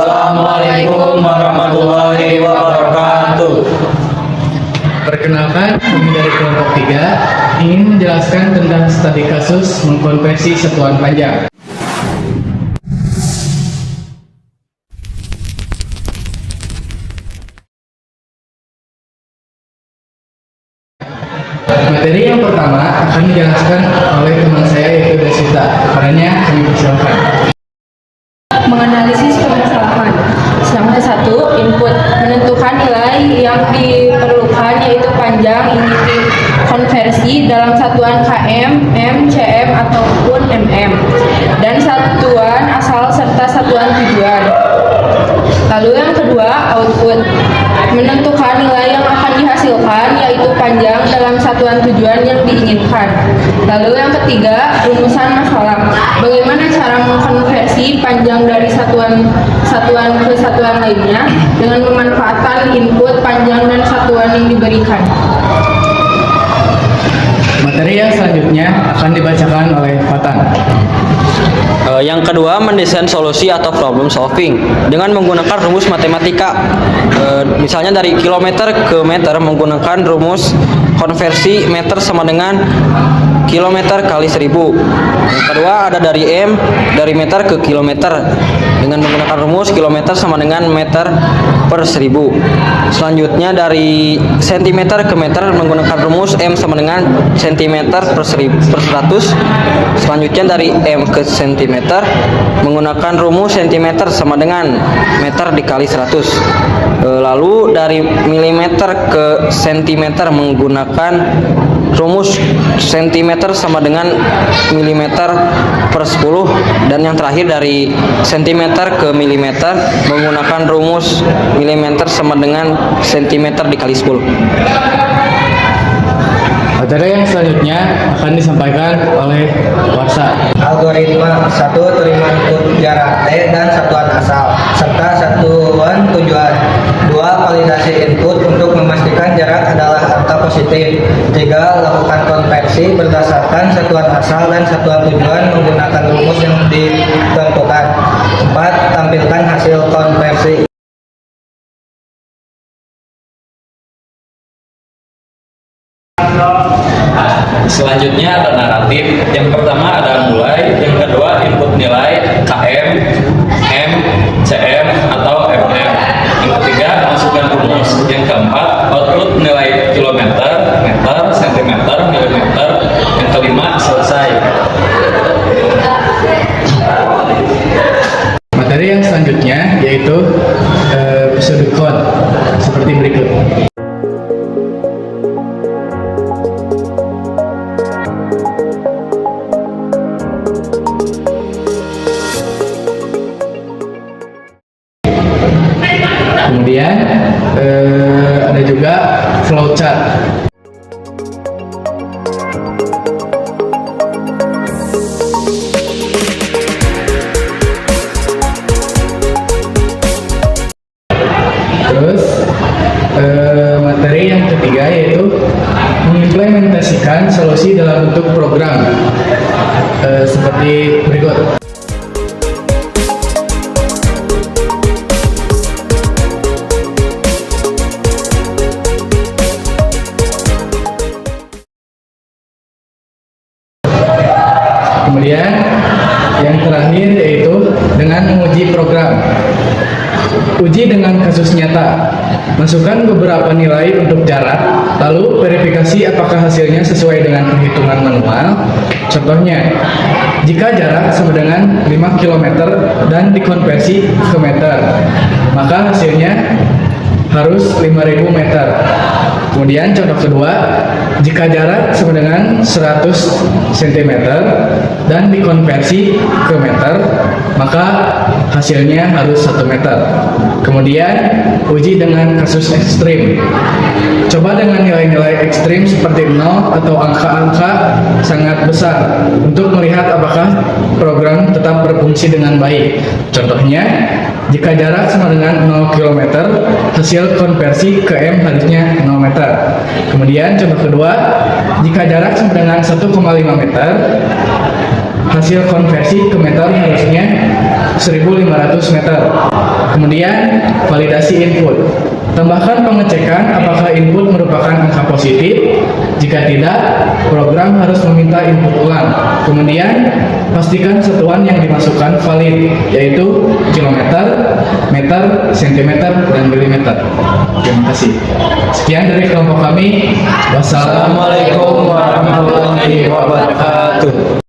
Assalamualaikum warahmatullahi wabarakatuh. Perkenalkan, kami dari kelompok 3 ingin menjelaskan tentang studi kasus mengkonversi satuan panjang. Materi yang pertama akan dijelaskan oleh teman saya yaitu Desita. Karena kami persilakan. Menganalisis permasalahan. Yang satu, input, menentukan nilai yang diperlukan yaitu panjang ini dikonversi dalam satuan km, m, cm ataupun mm, dan satuan asal serta satuan tujuan. Lalu yang kedua, output, menentukan nilai yang akan dihasilkan yaitu panjang dalam satuan tujuan yang diinginkan. Lalu yang ketiga, rumusan masalah, bagaimana cara mengkonversi panjang dari satuan ke satuan lainnya dengan memanfaatkan input panjang dan satuan yang diberikan. Materi yang selanjutnya akan dibacakan oleh Fatan. Yang kedua, mendesain solusi atau problem solving dengan menggunakan rumus matematika. Misalnya dari kilometer ke meter menggunakan rumus konversi meter sama dengan kilometer kali 1000. Yang kedua ada dari m, dari meter ke kilometer dengan menggunakan rumus kilometer sama dengan meter per 1000. Selanjutnya dari sentimeter ke meter menggunakan rumus m sama dengan sentimeter per 100. Selanjutnya dari m ke sentimeter menggunakan rumus sentimeter sama dengan meter dikali 100. Lalu dari milimeter ke sentimeter menggunakan rumus sentimeter sama dengan milimeter per 10, dan yang terakhir dari sentimeter ke milimeter menggunakan rumus milimeter sama dengan sentimeter dikali 10. Materi yang selanjutnya akan disampaikan oleh Warsa. Algoritma 1, terima input jarak T dan satuan asal serta satuan tujuan. 2, validasi input untuk memastikan jarak adalah angka positif. 3, lakukan konversi berdasarkan satuan asal dan satuan tujuan menggunakan rumus yang ditentukan. 4, tampilkan hasil konversi. Selanjutnya ada naratif. Yang pertama ada mulai, yang kedua input nilai km, m, cm atau mm. Yang ketiga masukkan rumus. Yang keempat output nilai kilometer, meter, sentimeter, milimeter. Yang kelima selesai. Materi yang selanjutnya yaitu pseudocode seperti berikut. Kemudian ada juga flowchart. Terus materi yang ketiga yaitu mengimplementasikan solusi dalam bentuk program seperti berikut. Kemudian yang terakhir yaitu dengan menguji program. Uji dengan kasus nyata. Masukkan beberapa nilai untuk jarak, lalu verifikasi apakah hasilnya sesuai dengan perhitungan manual. Contohnya, jika jarak sama dengan 5 km dan dikonversi ke meter, maka hasilnya harus 5.000 meter. Kemudian contoh kedua, jika jarak sama dengan 100 cm dan dikonversi ke meter, maka hasilnya harus 1 meter. Kemudian uji dengan kasus ekstrim. Coba dengan nilai-nilai ekstrim seperti 0 atau angka-angka sangat besar untuk melihat apakah program tetap berfungsi dengan baik. Contohnya, jika jarak sama dengan 0 km, hasil konversi ke M harusnya 0 meter. Kemudian contoh kedua, jika jarak sama dengan 1,5 meter, hasil konversi ke meter harusnya 1.500 meter. Kemudian validasi input. Tambahkan pengecekan apakah input merupakan angka positif. Jika tidak, program harus meminta input ulang. Kemudian, pastikan satuan yang dimasukkan valid, yaitu kilometer, meter, sentimeter, dan milimeter. Terima kasih. Sekian dari kelompok kami. Wassalamualaikum warahmatullahi wabarakatuh.